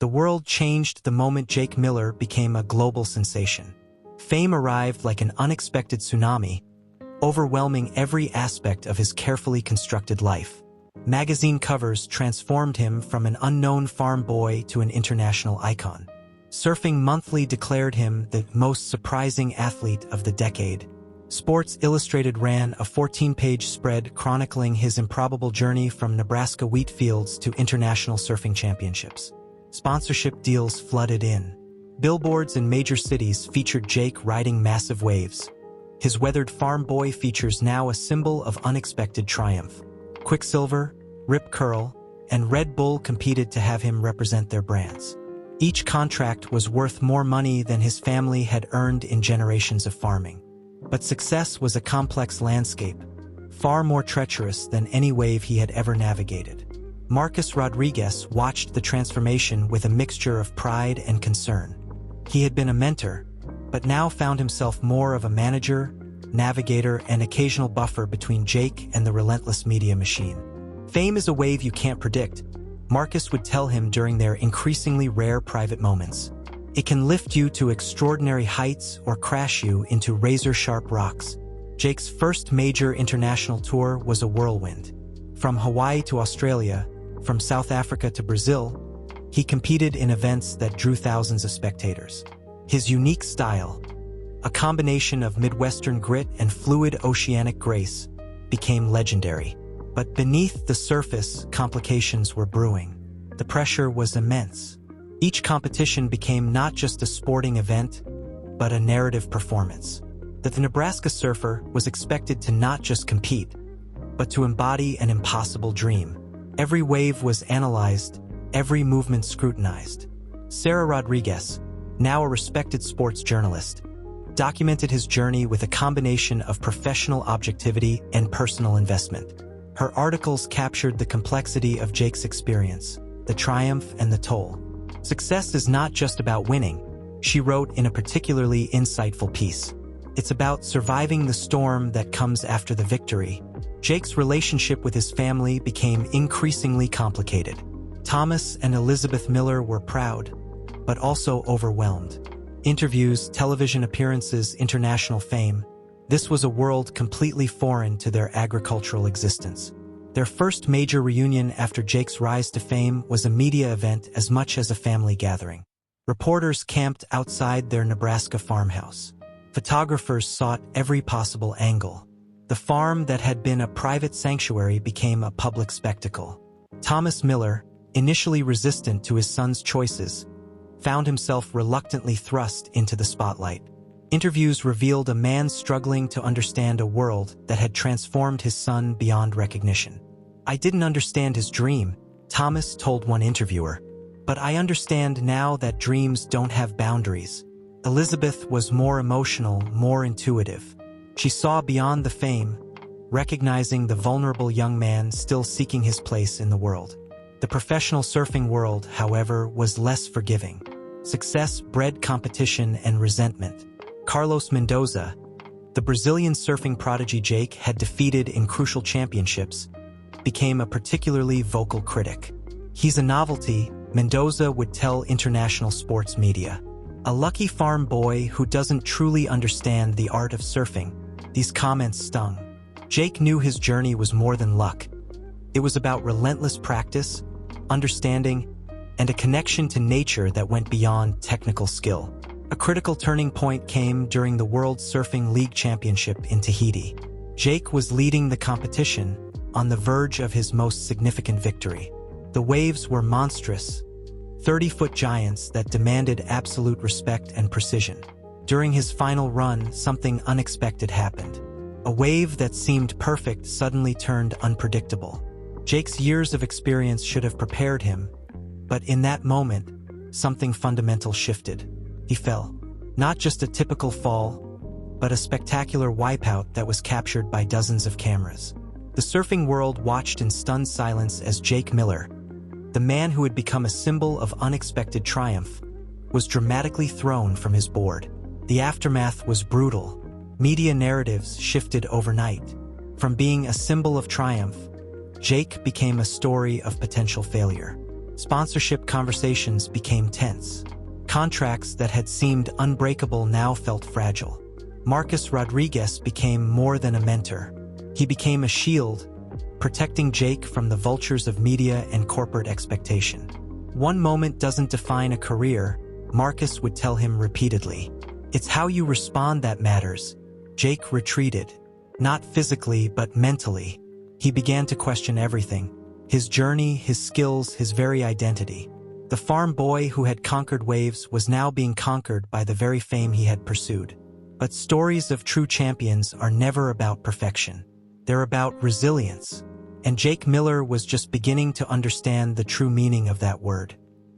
The world changed the moment Jake Miller became a global sensation. Fame arrived like an unexpected tsunami, overwhelming every aspect of his carefully constructed life. Magazine covers transformed him from an unknown farm boy to an international icon. Surfing Monthly declared him the most surprising athlete of the decade. Sports Illustrated ran a 14-page spread chronicling his improbable journey from Nebraska wheat fields to international surfing championships. Sponsorship deals flooded in. Billboards in major cities featured Jake riding massive waves. His weathered farm boy features now a symbol of unexpected triumph. Quicksilver, Rip Curl, and Red Bull competed to have him represent their brands. Each contract was worth more money than his family had earned in generations of farming. But success was a complex landscape, far more treacherous than any wave he had ever navigated. Marcus Rodriguez watched the transformation with a mixture of pride and concern. He had been a mentor, but now found himself more of a manager, navigator, and occasional buffer between Jake and the relentless media machine. Fame is a wave you can't predict, Marcus would tell him during their increasingly rare private moments. It can lift you to extraordinary heights or crash you into razor-sharp rocks. Jake's first major international tour was a whirlwind. From Hawaii to Australia, from South Africa to Brazil, he competed in events that drew thousands of spectators. His unique style, a combination of Midwestern grit and fluid oceanic grace, became legendary. But beneath the surface, complications were brewing. The pressure was immense. Each competition became not just a sporting event, but a narrative performance. That the Nebraska surfer was expected to not just compete, but to embody an impossible dream. Every wave was analyzed, every movement scrutinized. Sarah Rodriguez, now a respected sports journalist, documented his journey with a combination of professional objectivity and personal investment. Her articles captured the complexity of Jake's experience, the triumph and the toll. Success is not just about winning, she wrote in a particularly insightful piece. It's about surviving the storm that comes after the victory. Jake's relationship with his family became increasingly complicated. Thomas and Elizabeth Miller were proud, but also overwhelmed. Interviews, television appearances, international fame. This was a world completely foreign to their agricultural existence. Their first major reunion after Jake's rise to fame was a media event as much as a family gathering. Reporters camped outside their Nebraska farmhouse. Photographers sought every possible angle. The farm that had been a private sanctuary became a public spectacle. Thomas Miller, initially resistant to his son's choices, found himself reluctantly thrust into the spotlight. Interviews revealed a man struggling to understand a world that had transformed his son beyond recognition. "I didn't understand his dream," Thomas told one interviewer, "but I understand now that dreams don't have boundaries." Elizabeth was more emotional, more intuitive. She saw beyond the fame, recognizing the vulnerable young man still seeking his place in the world. The professional surfing world, however, was less forgiving. Success bred competition and resentment. Carlos Mendoza, the Brazilian surfing prodigy Jake had defeated in crucial championships, became a particularly vocal critic. "He's a novelty," Mendoza would tell international sports media. "A lucky farm boy who doesn't truly understand the art of surfing." These comments stung. Jake knew his journey was more than luck. It was about relentless practice, understanding, and a connection to nature that went beyond technical skill. A critical turning point came during the World Surfing League Championship in Tahiti. Jake was leading the competition, on the verge of his most significant victory. The waves were monstrous, 30-foot giants that demanded absolute respect and precision. During his final run, something unexpected happened. A wave that seemed perfect suddenly turned unpredictable. Jake's years of experience should have prepared him, but in that moment, something fundamental shifted. He fell. Not just a typical fall, but a spectacular wipeout that was captured by dozens of cameras. The surfing world watched in stunned silence as Jake Miller, the man who had become a symbol of unexpected triumph, was dramatically thrown from his board. The aftermath was brutal. Media narratives shifted overnight. From being a symbol of triumph, Jake became a story of potential failure. Sponsorship conversations became tense. Contracts that had seemed unbreakable now felt fragile. Marcus Rodriguez became more than a mentor. He became a shield, protecting Jake from the vultures of media and corporate expectation. One moment doesn't define a career, Marcus would tell him repeatedly. It's how you respond that matters. Jake retreated. Not physically, but mentally. He began to question everything. His journey, his skills, his very identity. The farm boy who had conquered waves was now being conquered by the very fame he had pursued. But stories of true champions are never about perfection. They're about resilience. And Jake Miller was just beginning to understand the true meaning of that word.